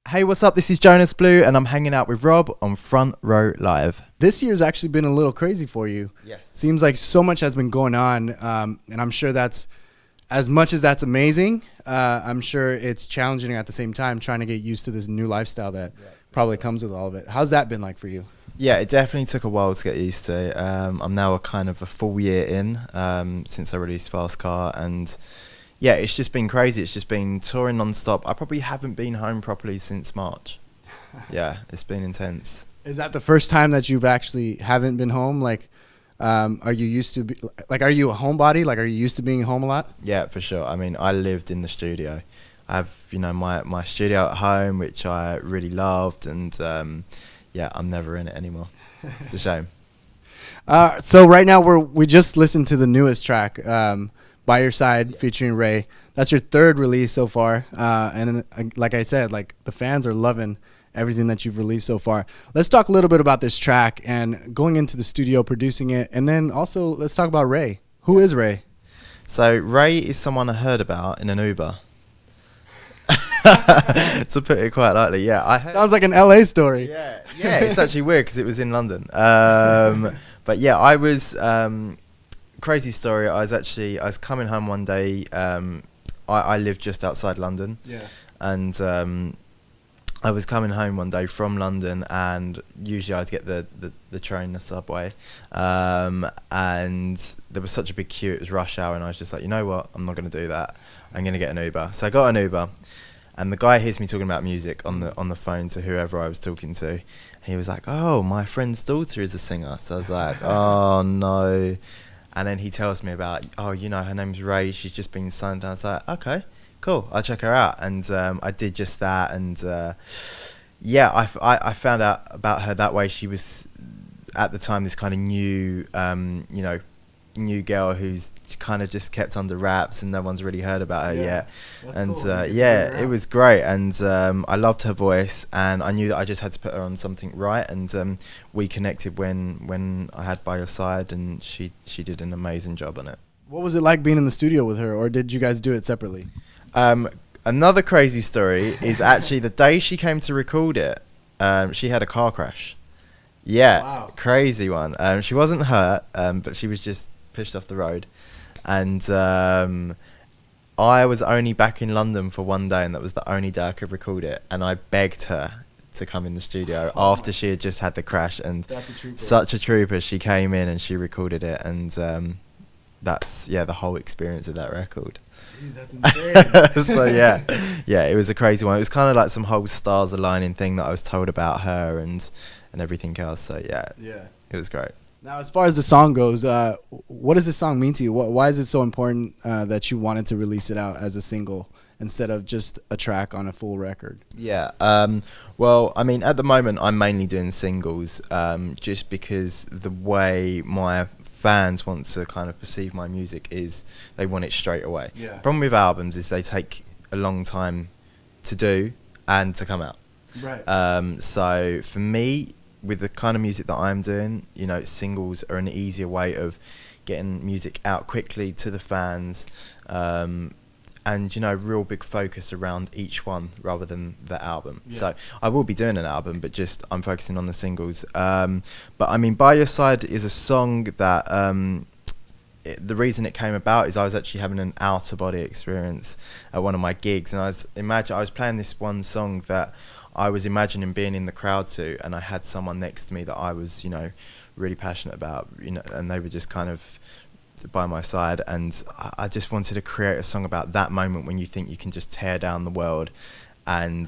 Hey, what's up? This is Jonas Blue, and I'm hanging out with Rob on Front Row Live. This year's actually been a little crazy for you. Yes. Seems like so much has been going on, and I'm sure that's, as much as that's amazing, I'm sure it's challenging at the same time trying to get used to this new lifestyle that probably comes with all of it. How's that been like for you? Yeah, it definitely took a while to get used to. I'm now a kind of a full year in since I released Fast Car, and yeah, it's just been crazy. It's just been touring non-stop. I probably haven't been home properly since March. Yeah, it's been intense. Is that the first time that you've actually haven't been home? Like, are you used to be, like, are you a homebody? Like, are you used to being home a lot? Yeah, for sure. I mean, I lived in the studio. I have, my studio at home, which I really loved, and yeah, I'm never in it anymore. It's a shame. So right now we just listened to the newest track, By Your Side, featuring RAYE. That's your third release so far, and like I said, like the fans are loving everything that you've released so far. Let's talk a little bit about this track and going into the studio, producing it, and then also let's talk about RAYE. Who is RAYE? So RAYE is someone I heard about in an Uber. To put it quite lightly, yeah. Sounds like an LA story. Yeah, it's actually weird because it was in London. But yeah, I was crazy story. I was coming home one day. I live just outside London. Yeah. And I was coming home one day from London, and usually I'd get the train, the subway, and there was such a big queue. It was rush hour, and I was just like, you know what, I'm not going to do that. I'm going to get an Uber. So I got an Uber, and the guy hears me talking about music on the phone to whoever I was talking to. He was like, oh, my friend's daughter is a singer. So I was like, oh no. And then he tells me about, oh, her name's RAYE. She's just been signed. And I was like, okay, cool, I'll check her out. And I did just that. And yeah, I found out about her that way. She was at the time this kind of new girl who's kind of just kept under wraps, and no one's really heard about her yet. That's and cool. Yeah, it was great. And I loved her voice, and I knew that I just had to put her on something right. And we connected when I had By Your Side, and she did an amazing job on it. What was it like being in the studio with her, or did you guys do it separately? Another crazy story is actually the day she came to record it, she had a car crash. Yeah, wow. Crazy one. She wasn't hurt, but she was just pushed off the road. And I was only back in London for one day, and that was the only day I could record it. And I begged her to come in the studio after she had just had the crash. And That's a trooper. such a trooper. She came in and she recorded it. And that's, the whole experience of that record. Jeez, that's insane. So yeah, it was a crazy one. It was kind of like some whole stars aligning thing that I was told about her and everything else. So yeah, it was great. Now, as far as the song goes, what does this song mean to you? Why is it so important that you wanted to release it out as a single instead of just a track on a full record? Yeah, well, I mean, at the moment, I'm mainly doing singles, just because the way my fans want to kind of perceive my music is they want it straight away. Yeah. Problem with albums is they take a long time to do and to come out. Right. So for me, with the kind of music that I'm doing, singles are an easier way of getting music out quickly to the fans, and real big focus around each one rather than the album. Yeah. So I will be doing an album, but just I'm focusing on the singles. But I mean, By Your Side is a song that the reason it came about is I was actually having an outer body experience at one of my gigs, and I was playing this one song that I was imagining being in the crowd to, and I had someone next to me that I was, really passionate about, and they were just kind of by my side, and I just wanted to create a song about that moment when you think you can just tear down the world, and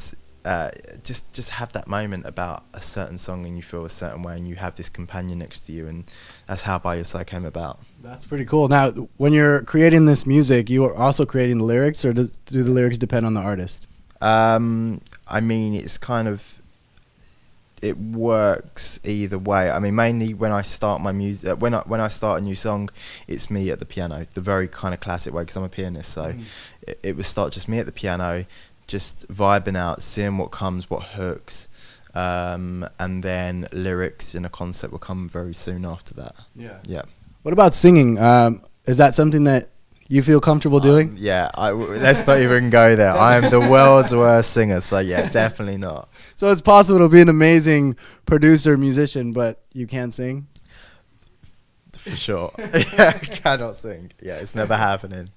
just have that moment about a certain song and you feel a certain way and you have this companion next to you, and that's how By Your Side came about. That's pretty cool. Now, when you're creating this music, you are also creating the lyrics, or do the lyrics depend on the artist? I mean, it's kind of, it works either way. I mean, mainly when I start my music, when I start a new song, it's me at the piano, the very kind of classic way, because I'm a pianist. So it would start just me at the piano, just vibing out, seeing what comes, what hooks, and then lyrics and a concept will come very soon after that. Yeah. Yeah. What about singing? Is that something that you feel comfortable doing? Yeah, let's not even go there. I am the world's worst singer, so yeah, definitely not. So it's possible to be an amazing producer, musician, but you can't sing? For sure. Yeah, I cannot sing. Yeah, it's never happening.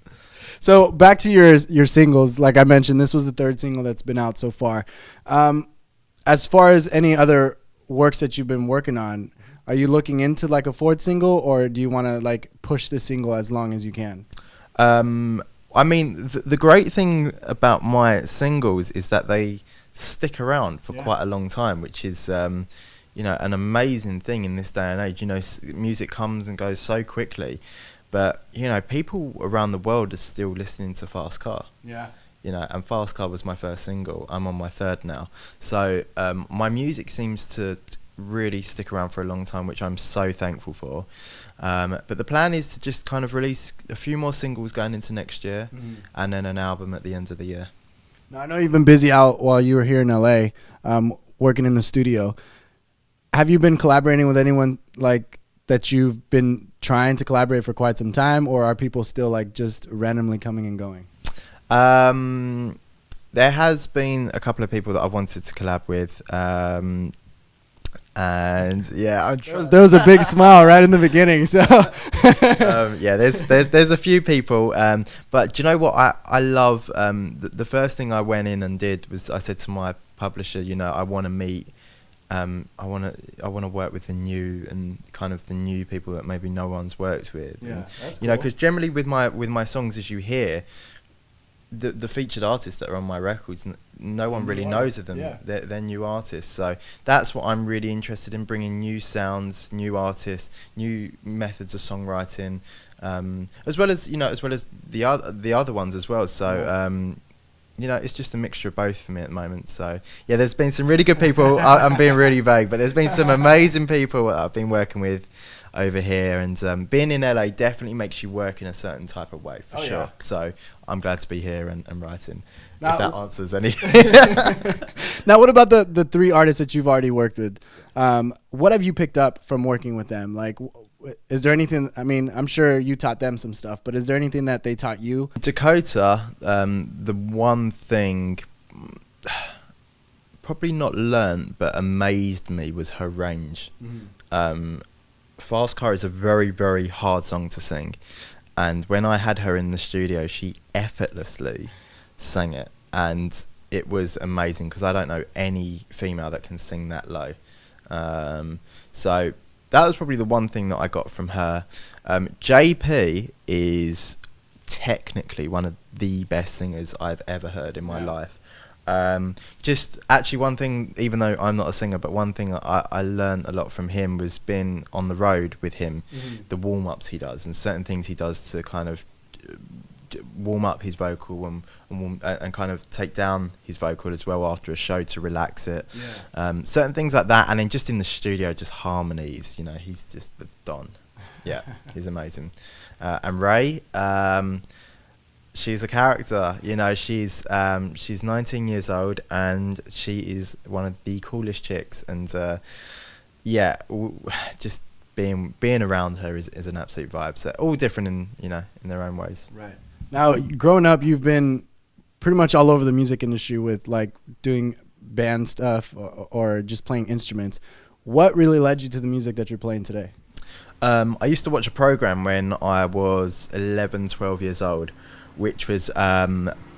So back to your singles. Like I mentioned, this was the third single that's been out so far. As far as any other works that you've been working on, are you looking into like a fourth single, or do you want to like push this single as long as you can? I mean, the great thing about my singles is that they stick around for quite a long time, which is, you know, an amazing thing in this day and age. You know, music comes and goes so quickly. But, you know, people around the world are still listening to Fast Car. Yeah. You know, and Fast Car was my first single. I'm on my third now. So my music seems to really stick around for a long time, which I'm so thankful for. But the plan is to just kind of release a few more singles going into next year, and then an album at the end of the year. Now, I know you've been busy out while you were here in LA, working in the studio. Have you been collaborating with anyone like that you've been trying to collaborate for quite some time, or are people still like just randomly coming and going? There has been a couple of people that I wanted to collab with, and yeah, there was a big smile right in the beginning. So yeah, there's a few people, but do you know what I love? The first thing I went in and did was I said to my publisher, you know, I want to meet. I want to work with the new and kind of the new people that maybe no one's worked with. Yeah, and, that's cool. You know, because generally with my songs, as you hear, the featured artists that are on my records, no one really knows of them. Yeah. They're new artists, so that's what I'm really interested in, bringing new sounds, new artists, new methods of songwriting, as well as the other ones as well. So. You know, it's just a mixture of both for me at the moment. So, yeah, there's been some really good people. I'm being really vague, but there's been some amazing people that I've been working with over here. And being in LA definitely makes you work in a certain type of way, for sure. Yeah. So I'm glad to be here and writing, now, if that answers anything. Now, what about the three artists that you've already worked with? What have you picked up from working with them? Like, is there anything, I mean, I'm sure you taught them some stuff, but is there anything that they taught you? Dakota, the one thing probably not learnt but amazed me was her range. Fast Car is a very, very hard song to sing, and when I had her in the studio, she effortlessly sang it, and it was amazing because I don't know any female that can sing that low. So that was probably the one thing that I got from her. JP is technically one of the best singers I've ever heard in my life. Just actually one thing, even though I'm not a singer, but one thing I learned a lot from him was being on the road with him, the warm-ups he does and certain things he does to kind of warm up his vocal and kind of take down his vocal as well after a show to relax it. Certain things like that, and then just in the studio, just harmonies. You know, he's just the don. Yeah, he's amazing. And RAYE, she's a character. You know, she's 19 years old and she is one of the coolest chicks. And yeah, just being around her is an absolute vibe. So all different in their own ways. Right. Now, growing up, you've been pretty much all over the music industry with like doing band stuff or just playing instruments. What really led you to the music that you're playing today? I used to watch a program when I was 11, 12 years old, which was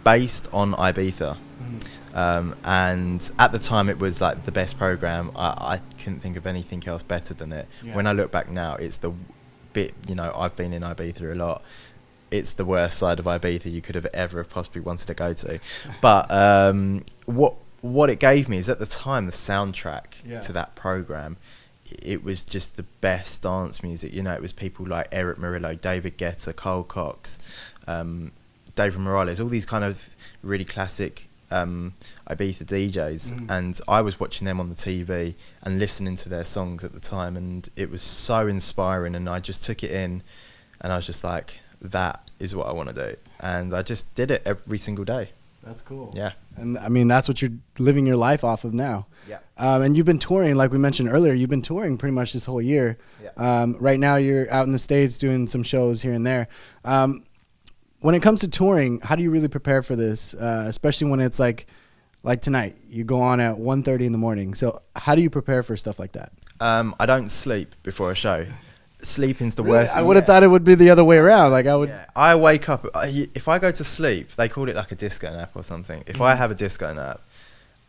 based on Ibiza. And at the time it was like the best program. I couldn't think of anything else better than it. When I look back now, it's the bit, I've been in Ibiza a lot. It's the worst side of Ibiza you could have ever possibly wanted to go to. But what it gave me is, at the time, the soundtrack to that program, it was just the best dance music. It was people like Eric Murillo, David Guetta, Cole Cox, David Morales, all these kind of really classic Ibiza DJs, and I was watching them on the TV and listening to their songs at the time, and it was so inspiring, and I just took it in, and I was just like, that is what I want to do, and I just did it every single day. That's cool. Yeah. And I mean, that's what you're living your life off of now. Yeah. And you've been touring, like we mentioned earlier, you've been touring pretty much this whole year. Yeah. Right now you're out in the States doing some shows here and there. when it comes to touring, how do you really prepare for this? Especially when it's like tonight, you go on at 1:30 in the morning. So how do you prepare for stuff like that? I don't sleep before a show. Sleeping's the Really? worst. I would have thought it would be the other way around. Like I would. Yeah. I wake up. If I go to sleep, they call it like a disco nap or something. If I have a disco nap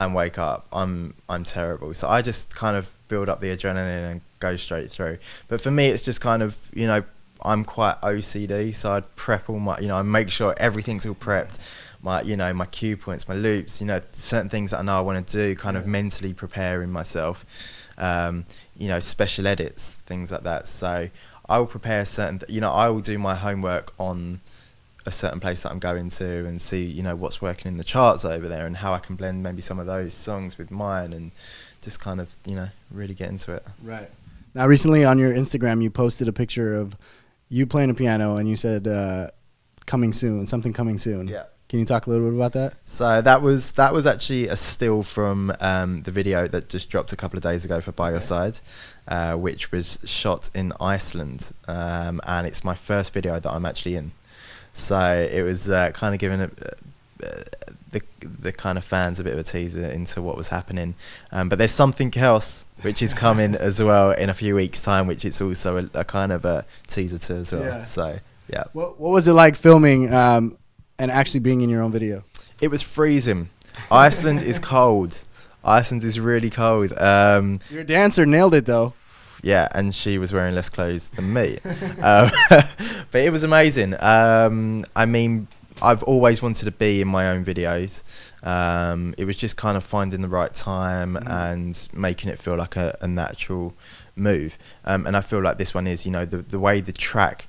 and wake up, I'm terrible. So I just kind of build up the adrenaline and go straight through. But for me, it's just kind of, you know, I'm quite OCD, so I'd prep all my, you know, I make sure everything's all prepped. My, you know, my cue points, my loops, you know, certain things that I know I want to do, kind of mentally preparing myself. You know, special edits, things like that. So I will prepare certain, you know, I will do my homework on a certain place that I'm going to and see, you know, what's working in the charts over there and how I can blend maybe some of those songs with mine and just kind of, you know, really get into it. Right. Now, recently on your Instagram, you posted a picture of you playing a piano and you said coming soon, something coming soon. Yeah. Can you talk a little bit about that? So that was actually a still from the video that just dropped a couple of days ago for By Your Side, which was shot in Iceland, and it's my first video that I'm actually in. So it was kind of giving the kind of fans a bit of a teaser into what was happening. But there's something else which is coming as well in a few weeks' time, which it's also a kind of a teaser to as well. Yeah. So yeah. What was it like filming and actually being in your own video? It was freezing. Iceland is cold. Iceland is really cold. Your dancer nailed it though. Yeah, and she was wearing less clothes than me. But it was amazing. I mean, I've always wanted to be in my own videos. It was just kind of finding the right time and making it feel like a natural move. And I feel like this one is, you know, the way the track,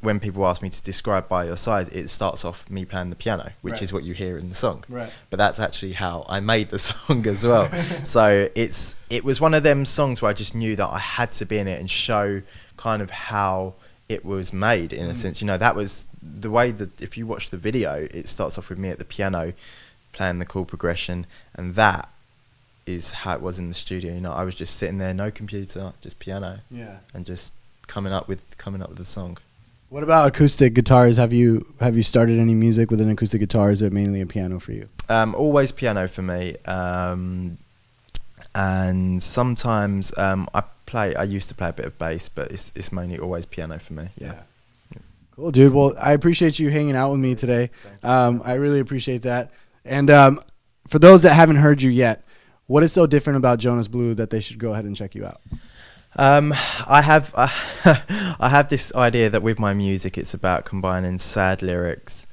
when people ask me to describe By Your Side, it starts off me playing the piano, which is what you hear in the song. Right. But that's actually how I made the song as well. So it was one of them songs where I just knew that I had to be in it and show kind of how it was made in a sense. You know, that was the way that if you watch the video, it starts off with me at the piano playing the chord progression, and that is how it was in the studio. You know, I was just sitting there, no computer, just piano, and just coming up with the song. What about acoustic guitars? Have you started any music with an acoustic guitar? Or is it mainly a piano for you? Always piano for me, and sometimes I used to play a bit of bass, but it's mainly always piano for me. Yeah. Cool, dude. Well, I appreciate you hanging out with me today. I really appreciate that. And for those that haven't heard you yet, what is so different about Jonas Blue that they should go ahead and check you out? I have this idea that with my music, it's about combining sad lyrics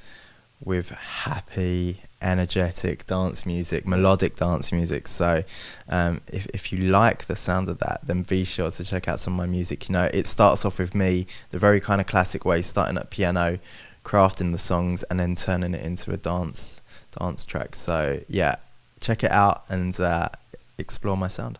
with happy, energetic dance music, melodic dance music. So if you like the sound of that, then be sure to check out some of my music. You know, it starts off with me the very kind of classic way, starting at piano, crafting the songs, and then turning it into a dance track. So yeah, check it out and explore my sound.